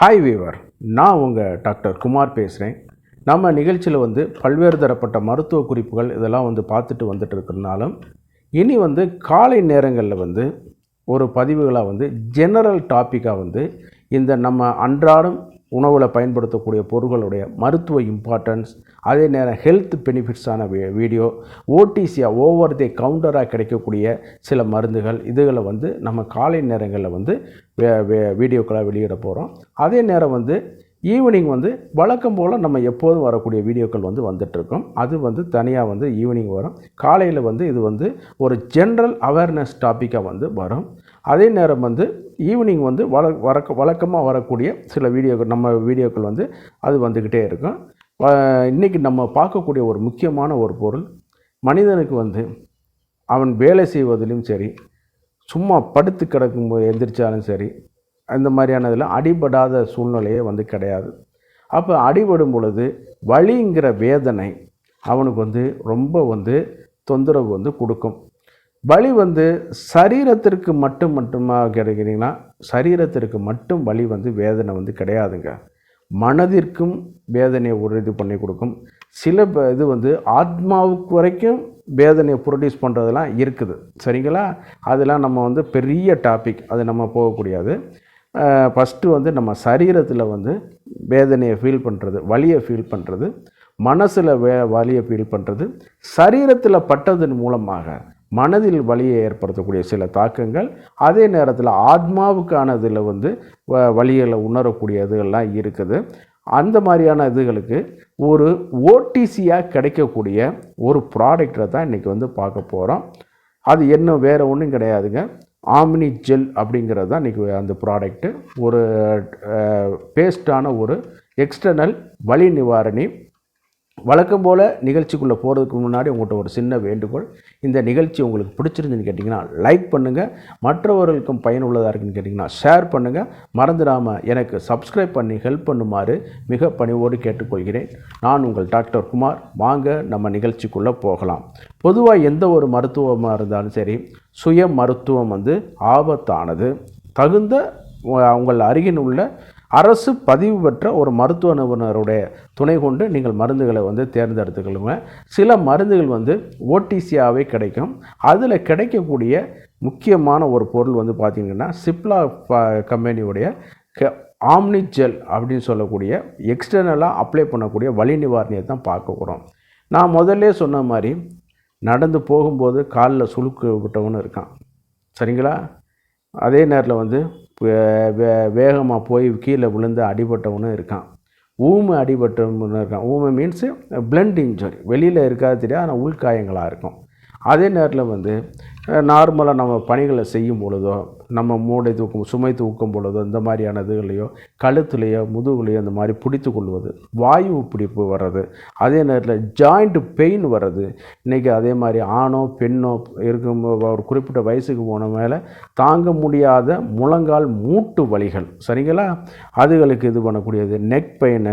Hi viewer, நான் உங்கள் doctor Kumar பேசுகிறேன். நம்ம நிகழ்ச்சியில் பல்வேறு தரப்பட்ட மருத்துவ குறிப்புகள் இதெல்லாம் பார்த்துட்டு வந்துட்டு இருக்கிறனாலும் இனி காலை நேரங்களில் ஒரு பதிவுகளாக ஜெனரல் டாப்பிக்காக இந்த நம்ம அன்றாடம் உணவில் பயன்படுத்தக்கூடிய பொருட்களுடைய மருத்துவ இம்பார்ட்டன்ஸ், அதே நேரம் ஹெல்த் பெனிஃபிட்ஸான வீடியோ, ஓடிசியாக ஓவர் தி கவுண்டராக கிடைக்கக்கூடிய சில மருந்துகள், இதுகளை நம்ம காலை நேரங்களில் வீடியோக்களாக வெளியிட போகிறோம். அதே நேரம் ஈவினிங் வழக்கம் போல் நம்ம எப்போதும் வரக்கூடிய வீடியோக்கள் வந்துட்டுருக்கோம். அது தனியாக ஈவினிங் வரும். காலையில் இது ஒரு ஜென்ரல் அவேர்னஸ் டாப்பிக்காக வரும். அதே நேரம் ஈவினிங் வழக்கமாக வரக்கூடிய சில வீடியோக்கள், நம்ம வீடியோக்கள் அது வந்துக்கிட்டே இருக்கும். இன்றைக்கி நம்ம பார்க்கக்கூடிய ஒரு முக்கியமான ஒரு பொருள், மனிதனுக்கு அவன் வேலை செய்வதிலும் சரி, சும்மா படுத்து கிடக்கும்போது எந்திரிச்சாலும் சரி, அந்த மாதிரியானதில் அடிபடாத சூழ்நிலையே கிடையாது. அப்போ அடிபடும் பொழுது வலிங்கிற வேதனை அவனுக்கு ரொம்ப தொந்தரவு கொடுக்கும். வலி சரீரத்திற்கு மட்டுமாக கிடைக்கிறீங்கன்னா, சரீரத்திற்கு மட்டும் வலி வேதனை கிடையாதுங்க. மனதிற்கும் வேதனையை இது பண்ணி கொடுக்கும். சில இது ஆத்மாவுக்கு வரைக்கும் வேதனையை ப்ரொடியூஸ் பண்ணுறதெல்லாம் இருக்குது, சரிங்களா? அதெல்லாம் நம்ம பெரிய டாபிக், அது நம்ம போகக்கூடியது. ஃபஸ்ட்டு நம்ம சரீரத்தில் வேதனையை ஃபீல் பண்ணுறது, வலியை ஃபீல் பண்ணுறது, மனசில் வலியை ஃபீல் பண்ணுறது, சரீரத்தில் பட்டதன் மூலமாக மனதில் வலியை ஏற்படுத்தக்கூடிய சில தாக்கங்கள், அதே நேரத்தில் ஆத்மாவுக்கானதில் வலிகளை உணரக்கூடிய இதுகள்லாம் இருக்குது. அந்த மாதிரியான இதுகளுக்கு ஒரு ஓடிசியாக கிடைக்கக்கூடிய ஒரு ப்ராடக்டை தான் இன்றைக்கி பார்க்க போகிறோம். அது என்ன வேறு ஒன்றும் கிடையாதுங்க, ஆம்னி ஜெல் அப்படிங்கிறது தான் இன்றைக்கி அந்த ப்ராடக்ட்டு. ஒரு பேஸ்டான ஒரு எக்ஸ்டர்னல் வலி நிவாரணி. வழக்கம் போல் நிகழ்ச்சிக்குள்ளே போகிறதுக்கு முன்னாடி உங்கள்கிட்ட ஒரு சின்ன வேண்டுகோள். இந்த நிகழ்ச்சி உங்களுக்கு பிடிச்சிருந்துன்னு கேட்டிங்கன்னா லைக் பண்ணுங்கள், மற்றவர்களுக்கும் பயனுள்ளதாக இருக்குன்னு கேட்டிங்கன்னா ஷேர் பண்ணுங்கள். மறந்துடாமல் எனக்கு சப்ஸ்கிரைப் பண்ணி ஹெல்ப் பண்ணுமாறு மிக பணிவோடு கேட்டுக்கொள்கிறேன். நான் உங்கள் டாக்டர் குமார். வாங்க நம்ம நிகழ்ச்சிக்குள்ளே போகலாம். பொதுவாக எந்த ஒரு மருத்துவமாக இருந்தாலும் சரி, சுய மருத்துவம் ஆபத்தானது. தகுந்த உங்கள் அருகில் உள்ள அரசு பதிவு பெற்ற ஒரு மருத்துவ நிபுணருடைய துணை கொண்டு நீங்கள் மருந்துகளை தேர்ந்தெடுத்துக்கொள்ளுங்க. சில மருந்துகள் ஓடிசியாகவே கிடைக்கும். அதில் கிடைக்கக்கூடிய முக்கியமான ஒரு பொருள் பார்த்திங்கன்னா, சிப்லா கம்பெனியுடைய ஆம்னி ஜெல் அப்படின்னு சொல்லக்கூடிய எக்ஸ்டர்னலாக அப்ளை பண்ணக்கூடிய வலி நிவாரணியை தான் பார்க்க போகிறோம். நான் முதல்ல சொன்ன மாதிரி, நடந்து போகும்போது காலில் சுளுக்கு விட்டவனு இருக்கான், சரிங்களா? அதே நேரத்தில் வேகமாக போய் கீழே விழுந்து அடிபட்டவனும் இருக்கான். ஊமை அடிபட்டவனு இருக்கான். ஊமை மீன்ஸு பிளண்ட் இன்ஜுரி, வெளியில் இருக்காது தெரியாது, ஆனால் உள்காயங்களாக இருக்கும். அதே நேரத்தில் நார்மலாக நம்ம பணிகளை செய்யும் பொழுதோ, நம்ம மூளை தூக்கும், சுமை தூக்கும் பொழுதோ, இந்த மாதிரியான இதுகளையோ, கழுத்துலையோ முதுகுலையோ இந்த மாதிரி பிடித்து கொள்வது, வாயு பிடிப்பு வர்றது, அதே நேரத்தில் ஜாயிண்ட் பெயின் வர்றது. இன்றைக்கி அதே மாதிரி ஆணோ பெண்ணோ இருக்கும், ஒரு குறிப்பிட்ட வயசுக்கு போன மேலே தாங்க முடியாத முழங்கால் மூட்டு வலிகள், சரிங்களா? அதுகளுக்கு இது பண்ணக்கூடியது நெக் பெயின்.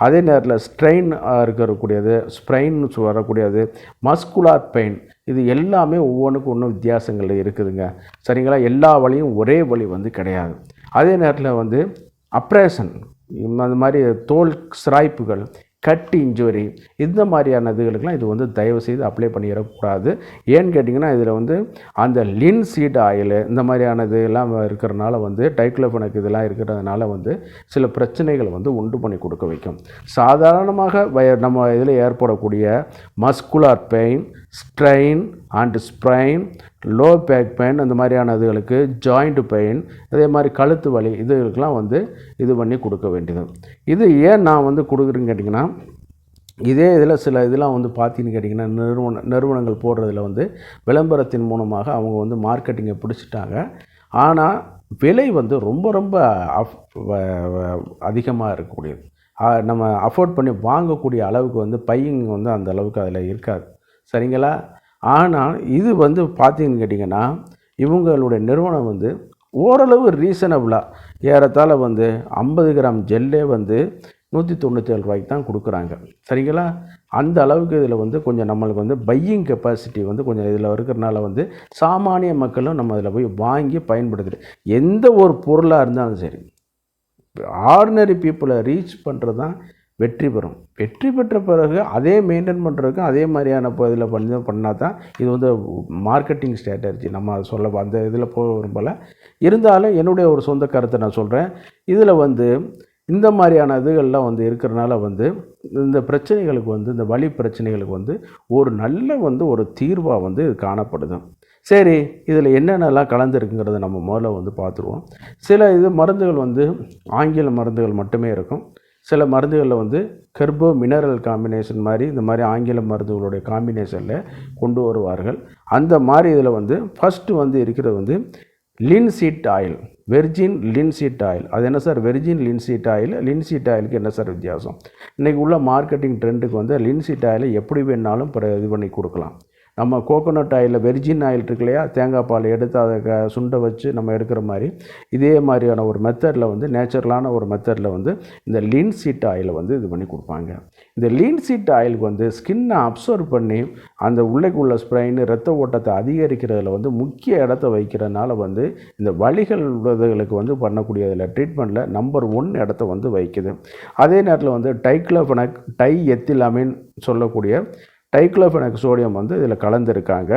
அதே நேரத்தில் ஸ்ட்ரெயின் இருக்கக்கூடியது, ஸ்ப்ரெயின் வரக்கூடியது, மஸ்குலார் பெயின். இது எல்லாமே ஒவ்வொன்றுக்கும் ஒன்றும் வித்தியாசங்கள் இருக்குதுங்க, சரிங்களா? எல்லா வலியும் ஒரே வலி கிடையாது. அதே நேரத்தில் அப்ரேஷன், அந்த மாதிரி தோல் சிராய்ப்புகள், கட் இன்ஜுரி, இந்த மாதிரியான இதுகளுக்கெல்லாம் இது தயவு செய்து அப்ளை பண்ணிடக்கூடாது. ஏன்னு கேட்டிங்கன்னா, இதில் அந்த லின்சீட் ஆயில் இந்த மாதிரியான இதெல்லாம் இருக்கிறனால டைக்ளோஃபெனக் இதெல்லாம் இருக்கிறதுனால சில பிரச்சனைகளை உண்டு பண்ணி கொடுக்க வைக்கும். சாதாரணமாக நம்ம இதில் ஏற்படக்கூடிய muscular pain, strain and sprain, low back pain, அந்த மாதிரியான இதுகளுக்கு ஜாயிண்ட் பெயின், அதே மாதிரி கழுத்து வலி, இதுகளுக்கெல்லாம் இது பண்ணி கொடுக்க வேண்டியது. இது ஏன் நான் கொடுக்குறேன்னு கேட்டிங்கன்னா, இதே இதில் சில இதெல்லாம் பார்த்தீங்கன்னு கேட்டிங்கன்னா, நிறுவனங்கள் போடுறதில் விளம்பரத்தின் மூலமாக அவங்க மார்க்கெட்டிங்கை பிடிச்சிட்டாங்க. ஆனால் விலை ரொம்ப ரொம்ப அதிகமாக இருக்கக்கூடியது. நம்ம அஃபோர்ட் பண்ணி வாங்கக்கூடிய அளவுக்கு பையிங் அந்த அளவுக்கு அதில் இருக்காது, சரிங்களா? ஆனால் இது பார்த்தீங்கன்னு கேட்டிங்கன்னா, இவங்களுடைய நிறுவனம் ஓரளவு ரீசனபிளாக ஏறத்தாழ 50 கிராம் ஜெல்லே 197 ரூபாய்க்கு தான் கொடுக்குறாங்க, சரிங்களா? அந்த அளவுக்கு இதில் கொஞ்சம் நம்மளுக்கு பையிங் கெப்பாசிட்டி கொஞ்சம் இதில் இருக்கிறனால சாமானிய மக்களும் நம்ம அதில் போய் வாங்கி பயன்படுத்துகிற எந்த ஒரு பொருளாக இருந்தாலும் சரி, ஆர்டினரி பீப்புளை ரீச் பண்ணுறது தான் வெற்றி பெறும். வெற்றி பெற்ற பிறகு அதே மெயின்டைன் பண்ணுறதுக்கும் அதே மாதிரியான இதில் பண்ணால் தான் இது வந்து மார்க்கெட்டிங் ஸ்ட்ராட்டஜி. நம்ம அதை சொல்ல அந்த இதில் போக விரும்பலை. இருந்தாலும் என்னுடைய ஒரு சொந்த கருத்தை நான் சொல்கிறேன். இதில் வந்து இந்த மாதிரியான இதுகள்லாம் வந்து இருக்கிறனால வந்து இந்த பிரச்சனைகளுக்கு வந்து இந்த வலி பிரச்சனைகளுக்கு வந்து ஒரு நல்ல வந்து ஒரு தீர்வாக வந்து இது காணப்படுது. சரி, இதில் என்னென்னலாம் கலந்துருக்குங்கிறத நம்ம முதல்ல வந்து பார்த்துருவோம். சில மருந்துகள் வந்து ஆங்கில மருந்துகள் மட்டுமே இருக்கும். சில மருந்துகளில் வந்து கர்போ மினரல் காம்பினேஷன் மாதிரி இந்த மாதிரி ஆங்கில மருந்துகளுடைய காம்பினேஷனில் கொண்டு வருவார்கள். அந்த மாதிரி இதில் வந்து ஃபஸ்ட்டு வந்து இருக்கிறது வந்து linseed oil, virgin linseed oil. அது என்ன sir virgin linseed oil, linseed ஆயிலுக்கு என்ன சார் வித்தியாசம்? இன்றைக்கி உள்ள மார்க்கெட்டிங் ட்ரெண்டுக்கு வந்து லின்சீட் ஆயிலை எப்படி வேணாலும் இது பண்ணி கொடுக்கலாம். நம்ம கோகோனட் ஆயிலில் வெர்ஜின் ஆயில் இருக்கு இல்லையா, தேங்காய் பால் எடுத்து அதை சுண்டை வச்சு நம்ம எடுக்கிற மாதிரி இதே மாதிரியான ஒரு மெத்தடில் வந்து நேச்சுரலான ஒரு மெத்தடில் வந்து இந்த லின்சீட் ஆயிலை வந்து இது பண்ணி கொடுப்பாங்க. இந்த லின்சீட் ஆயிலுக்கு வந்து ஸ்கின்னை அப்சர்வ் பண்ணி அந்த உள்ளுக்குள்ள ஸ்ப்ரெயின் ரத்த ஓட்டத்தை அதிகரிக்கிறதுல வந்து முக்கிய இடத்த வைக்கிறதுனால வந்து இந்த வலிகள் உள்ளதுகளுக்கு வந்து பண்ணக்கூடியதில் ட்ரீட்மெண்ட்டில் நம்பர் 1 இடத்த வந்து வைக்குது. அதே நேரத்தில் வந்து டைக்ளோஃபெனக் எத்திலமைன் சொல்லக்கூடிய டைக்ளோஃபெனக் சோடியம் வந்து இதில் கலந்துருக்காங்க.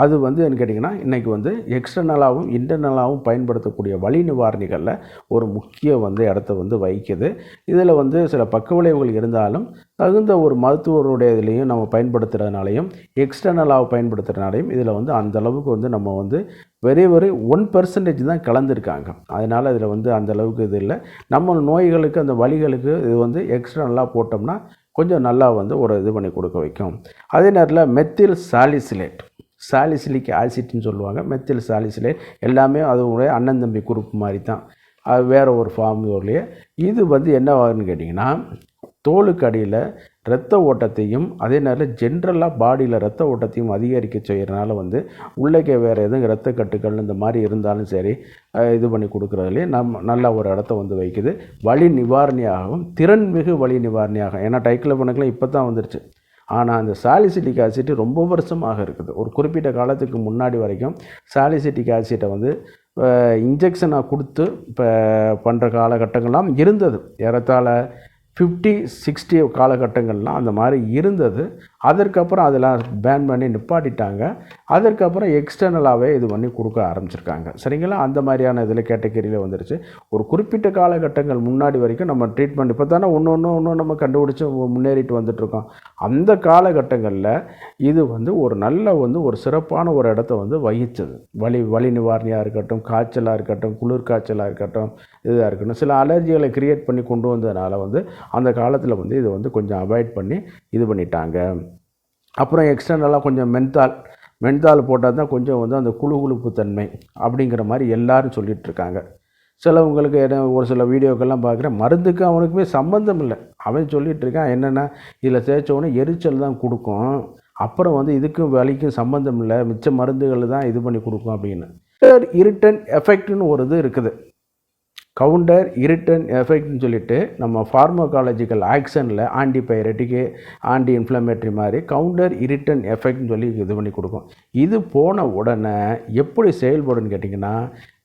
அது வந்து என்ன கேட்டிங்கன்னா இன்றைக்கி வந்து எக்ஸ்டர்னலாகவும் இன்டர்னலாகவும் பயன்படுத்தக்கூடிய வலி நிவாரணிகளில் ஒரு முக்கிய வந்து இடத்த வந்து வைக்குது. இதில் வந்து சில பக்க விளைவுகள் இருந்தாலும் தகுந்த ஒரு மருத்துவருடைய இதுலேயும் நம்ம பயன்படுத்துகிறதுனாலையும் எக்ஸ்டர்னலாக பயன்படுத்துகிறதுனாலையும் இதில் வந்து அந்தளவுக்கு வந்து நம்ம வந்து வெரி 1% தான் கலந்துருக்காங்க. அதனால் இதில் வந்து அந்தளவுக்கு இது இல்லை. நம்ம நோய்களுக்கு அந்த வலிகளுக்கு இது வந்து எக்ஸ்டர்னலாக போட்டோம்னா கொஞ்சம் நல்லா வந்து ஒரு இது பண்ணி கொடுக்க வைக்கும். அதே நேரத்தில் மெத்தில் சாலிசிலிக் ஆசிட்னு சொல்லுவாங்க. மெத்தில் சாலிசிலேட் எல்லாமே அதோடைய அண்ணன் தம்பி குரூப் மாதிரி தான், அது வேறு ஒரு ஃபார்முலையே. இது வந்து என்ன ஆகுதுன்னு கேட்டிங்கன்னா தோலுக்கு அடியில் இரத்த ஓட்டத்தையும் அதே நேரத்தில் ஜென்ரலாக பாடியில் இரத்த ஓட்டத்தையும் அதிகரிக்க செய்கிறனால வந்து உள்ளே வேறு எதுவும் இரத்த கட்டுக்கள் இந்த மாதிரி இருந்தாலும் சரி இது பண்ணி கொடுக்குறதுலேயே நல்ல ஒரு இடத்த வந்து வைக்குது. வலி நிவாரணியாகவும் திறன்மிகு வலி நிவாரணியாகும். ஏன்னா டைக்ளோஃபெனக்லாம் இப்போ தான் வந்துருச்சு. ஆனால் அந்த சாலிசிலிக் ஆசிட் ரொம்ப வருஷமாக இருக்குது. ஒரு குறிப்பிட்ட காலத்துக்கு முன்னாடி வரைக்கும் சாலிசிலிக் ஆசிட்டை வந்து இன்ஜெக்ஷனாக கொடுத்து இப்போ பண்ணுற காலகட்டங்கள்லாம் இருந்தது. ஏறத்தாழ 50-60 காலகட்டங்கள்லாம் அந்த மாதிரி இருந்தது. அதற்கப்புறம் அதெல்லாம் பேன் பண்ணி நிப்பாட்டிட்டாங்க. அதற்கப்புறம் எக்ஸ்டர்னலாகவே இது பண்ணி கொடுக்க ஆரம்பிச்சிருக்காங்க. சரிங்களா? அந்த மாதிரியான இதில் கேட்டகரியில் வந்துருச்சு. ஒரு குறிப்பிட்ட காலகட்டங்கள் முன்னாடி வரைக்கும் நம்ம ட்ரீட்மெண்ட் இப்போ தானே ஒன்று நம்ம கண்டுபிடிச்சி முன்னேறிட்டு வந்துட்ருக்கோம். அந்த காலகட்டங்களில் இது வந்து ஒரு நல்ல வந்து ஒரு சிறப்பான ஒரு இடத்த வந்து வகிச்சது. வலி நிவாரணியாக இருக்கட்டும், காய்ச்சலாக இருக்கட்டும், குளிர் காய்ச்சலாக இருக்கட்டும், இதாக இருக்கட்டும், சில அலர்ஜிகளை கிரியேட் பண்ணி கொண்டு வந்ததுனால வந்து அந்த காலத்தில் வந்து இதை வந்து கொஞ்சம் அவாய்ட் பண்ணி இது பண்ணிட்டாங்க. அப்புறம் எக்ஸ்டர்னலாக கொஞ்சம் மென்தால் போட்டால் தான் கொஞ்சம் வந்து அந்த குழுகுழுப்பு தன்மை அப்படிங்கிற மாதிரி எல்லோரும் சொல்லிகிட்ருக்காங்க. சிலவங்களுக்கு ஒரு சில வீடியோக்கெல்லாம் பார்க்குறேன், மருந்துக்கு அவனுக்குமே சம்மந்தம் இல்லை. அவன் சொல்லிகிட்ருக்கான் என்னென்னா இதில் தேய்ச்சோடனே எரிச்சல் தான் கொடுக்கும், அப்புறம் வந்து இதுக்கும் வலிக்கும் சம்மந்தம் இல்லை, மிச்ச மருந்துகள் தான் இது பண்ணி கொடுக்கும் அப்படின்னு. இரிட்டன் எஃபெக்ட்னு ஒரு இது இருக்குது. கவுண்டர் இரிட்டன் எஃபெக்ட்னு சொல்லிட்டு நம்ம ஃபார்மகாலஜிக்கல் ஆக்ஷனில் ஆன்டிபயோட்டிக்கு ஆன்டி இன்ஃப்ளமேட்டரி மாதிரி கவுண்டர் இரிட்டன் எஃபெக்ட்னு சொல்லி இது பண்ணி கொடுக்கும். இது போன உடனே எப்படி செயல்படுன்னு கேட்டிங்கன்னா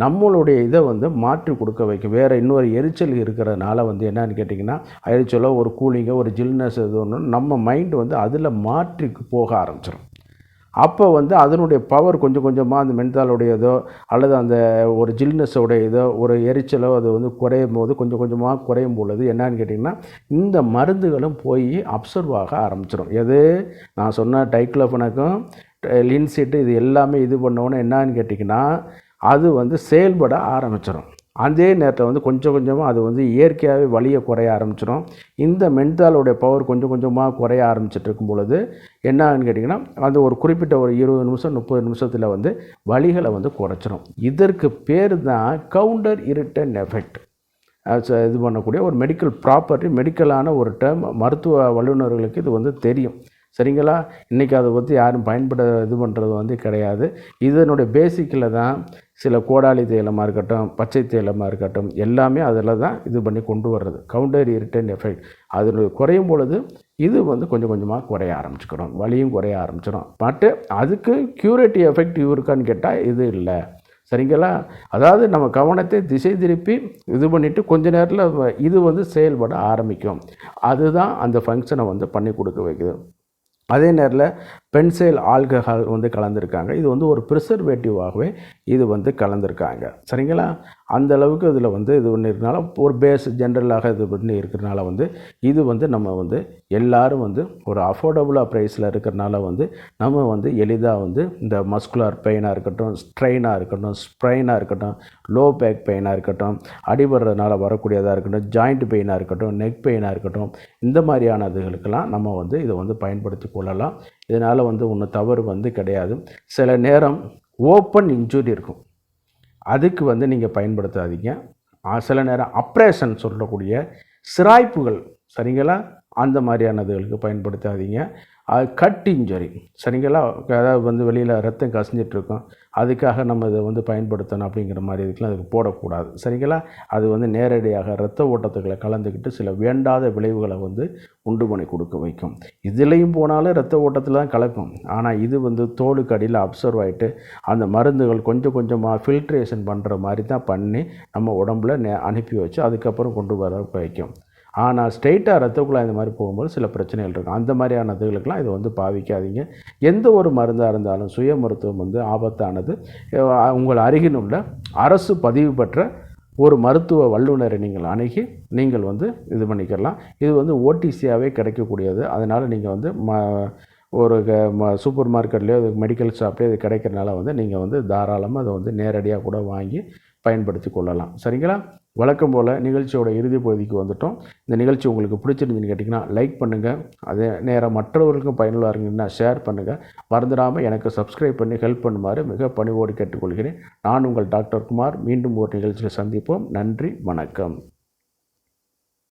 நம்மளுடைய இதை வந்து மாற்றி கொடுக்க வைக்கும். வேறு இன்னொரு எரிச்சல் இருக்கிறதுனால வந்து என்னன்னு கேட்டிங்கன்னா எரிச்சலோ ஒரு கூலிங்கோ ஒரு ஜில்னஸ் இது ஒன்று நம்ம மைண்டு வந்து அதில் மாற்றி போக ஆரம்பிச்சிடும். அப்போ வந்து அதனுடைய பவர் கொஞ்சம் கொஞ்சமாக அந்த மென்தாலுடையதோ அல்லது அந்த ஒரு ஜில்னஸோடையதோ ஒரு எரிச்சலோ அது வந்து குறையும் போது கொஞ்சம் கொஞ்சமாக குறையும் பொழுது என்னன்னு கேட்டிங்கன்னா இந்த மருந்துகளும் போய் அப்சர்வ் ஆக ஆரம்பிச்சிடும். எது நான் சொன்ன டைக்ளோஃபெனக்கும் லின்சீட்டு இது எல்லாமே இது பண்ணோன்னு என்னன்னு கேட்டிங்கன்னா அது வந்து செயல்பட ஆரம்பிச்சிடும். அதே நேரத்தில் வந்து கொஞ்சம் கொஞ்சமாக அது வந்து இயற்கையாகவே வலியை குறைய ஆரம்பிச்சிடும். இந்த மென்தாலுடைய பவர் கொஞ்சம் கொஞ்சமாக குறைய ஆரம்பிச்சிட்டு இருக்கும் பொழுது என்னன்னு கேட்டிங்கன்னா அந்த ஒரு குறிப்பிட்ட ஒரு 20 நிமிஷம் 30 நிமிஷத்தில் வந்து வலிகளை வந்து குறைச்சிடும். இதற்கு பேர் தான் கவுண்டர் இரிட்டன் எஃபெக்ட். இது பண்ணக்கூடிய ஒரு மெடிக்கல் ப்ராப்பர்ட்டி, மெடிக்கலான ஒரு டேர்ம். மருத்துவ வல்லுநர்களுக்கு இது வந்து தெரியும். சரிங்களா? இன்றைக்கி அதை பற்றி யாரும் இது பண்ணுறது வந்து கிடையாது. இதனுடைய பேசிக்கில் தான் சில கோடாலி தைலமாக இருக்கட்டும், பச்சை தைலமாக இருக்கட்டும், எல்லாமே அதில் தான் இது பண்ணி கொண்டு வர்றது. கவுண்டர் இரிட்டன் எஃபெக்ட் அது குறையும் பொழுது இது வந்து கொஞ்சம் கொஞ்சமாக குறைய ஆரம்பிச்சுக்கணும், வலியும் குறைய ஆரம்பிச்சிடும். பட்டு அதுக்கு க்யூரேட்டிவ் எஃபெக்ட் இருக்கான்னு கேட்டால் இது இல்லை. சரிங்களா? அதாவது நம்ம கவனத்தை திசை திருப்பி இது பண்ணிவிட்டு கொஞ்ச நேரத்தில் இது வந்து செயல்பட ஆரம்பிக்கும். அதுதான் அந்த ஃபங்க்ஷனை வந்து பண்ணி கொடுக்க வைக்குது. அதே நேரத்தில் பென்சைல் ஆல்கஹால் வந்து கலந்துருக்காங்க. இது வந்து ஒரு ப்ரிசர்வேட்டிவாகவே இது வந்து கலந்துருக்காங்க. சரிங்களா? அந்த அளவுக்கு இதில் வந்து இது ஒன்று இருக்கனால ஒரு பேஸ் ஜென்ரலாக இது பண்ணி இருக்கிறனால வந்து இது வந்து நம்ம வந்து எல்லோரும் வந்து ஒரு அஃபோர்டபுளாக ப்ரைஸில் இருக்கிறனால வந்து நம்ம வந்து எளிதாக வந்து இந்த மஸ்குலர் பெயினாக இருக்கட்டும், ஸ்ட்ரெயினாக இருக்கட்டும், ஸ்ப்ரைனாக இருக்கட்டும், லோ பேக் பெயினாக இருக்கட்டும், அடிபடுறதுனால வரக்கூடியதாக இருக்கட்டும், ஜாயிண்ட் பெயினாக இருக்கட்டும், நெக் பெயினாக இருக்கட்டும், இந்த மாதிரியான இதுகளுக்கெல்லாம் நம்ம வந்து இதை வந்து பயன்படுத்தி கொள்ளலாம். இதனால் வந்து ஒன்றும் தவறு வந்து கிடையாது. சில நேரம் ஓப்பன் இன்ஜுரி இருக்கும், அதுக்கு வந்து நீங்கள் பயன்படுத்தாதீங்க. சில நேரம் ஆப்ரேஷன் சொல்லக்கூடிய சிராய்ப்புகள், சரிங்களா, அந்த மாதிரியானதுகளுக்கு பயன்படுத்தாதீங்க. அது கட் இன்ஜுரி, சரிங்களா, அதாவது வந்து வெளியில் ரத்தம் கசிஞ்சிட்ருக்கும், அதுக்காக நம்ம இதை வந்து பயன்படுத்தணும் அப்படிங்கிற மாதிரி இதுக்கெலாம் அதுக்கு போடக்கூடாது. சரிங்களா? அது வந்து நேரடியாக இரத்த ஓட்டத்துக்களை கலந்துக்கிட்டு சில வேண்டாத விளைவுகளை வந்து உண்டு பண்ணி கொடுக்க வைக்கும். இதுலேயும் போனாலும் இரத்த ஓட்டத்தில் தான் கலக்கும். ஆனால் இது வந்து தோலுக்கு அடியில் அப்சர்வ் ஆகிட்டு அந்த மருந்துகள் கொஞ்சம் கொஞ்சமாக ஃபில்ட்ரேஷன் பண்ணுற மாதிரி தான் பண்ணி நம்ம உடம்புல அனுப்பி வச்சு அதுக்கப்புறம் கொண்டு வர வைக்கும். ஆனால் ஸ்ட்ரெயிட்டாக ரத்த குழாய் இந்த மாதிரி போகும்போது சில பிரச்சனைகள் இருக்கும். அந்த மாதிரியான இதுகளுக்கெல்லாம் இதை வந்து பாவிக்காதீங்க. எந்த ஒரு மருந்தாக இருந்தாலும் சுய மருத்துவம் வந்து ஆபத்தானது. உங்கள் அருகில் உள்ள அரசு பதிவு பெற்ற ஒரு மருத்துவ வல்லுநரை நீங்கள் அணுகி நீங்கள் வந்து இது பண்ணிக்கலாம். இது வந்து ஓடிசியாகவே கிடைக்கக்கூடியது. அதனால் நீங்கள் வந்து ஒரு சூப்பர் மார்க்கெட்லேயோ மெடிக்கல் ஷாப்லேயோ இது கிடைக்கிறனால வந்து நீங்கள் வந்து தாராளமாக அதை வந்து நேரடியாக கூட வாங்கி பயன்படுத்தி கொள்ளலாம். சரிங்களா? வழக்கம் போல் நிகழ்ச்சியோட இறுதி பகுதிக்கு வந்துட்டோம். இந்த நிகழ்ச்சி உங்களுக்கு பிடிச்சிருந்துன்னு கேட்டிங்கன்னா லைக் பண்ணுங்கள். அதே நேரம் மற்றவர்களுக்கும் பயனுள்ளதாக இருந்ததுன்னா ஷேர் பண்ணுங்கள். மறந்துடாமல் எனக்கு சப்ஸ்கிரைப் பண்ணி ஹெல்ப் பண்ணுமாறு மிக பணிவோடு கேட்டுக்கொள்கிறேன். நான் உங்கள் டாக்டர் குமார். மீண்டும் ஒரு நிகழ்ச்சியில் சந்திப்போம். நன்றி, வணக்கம்.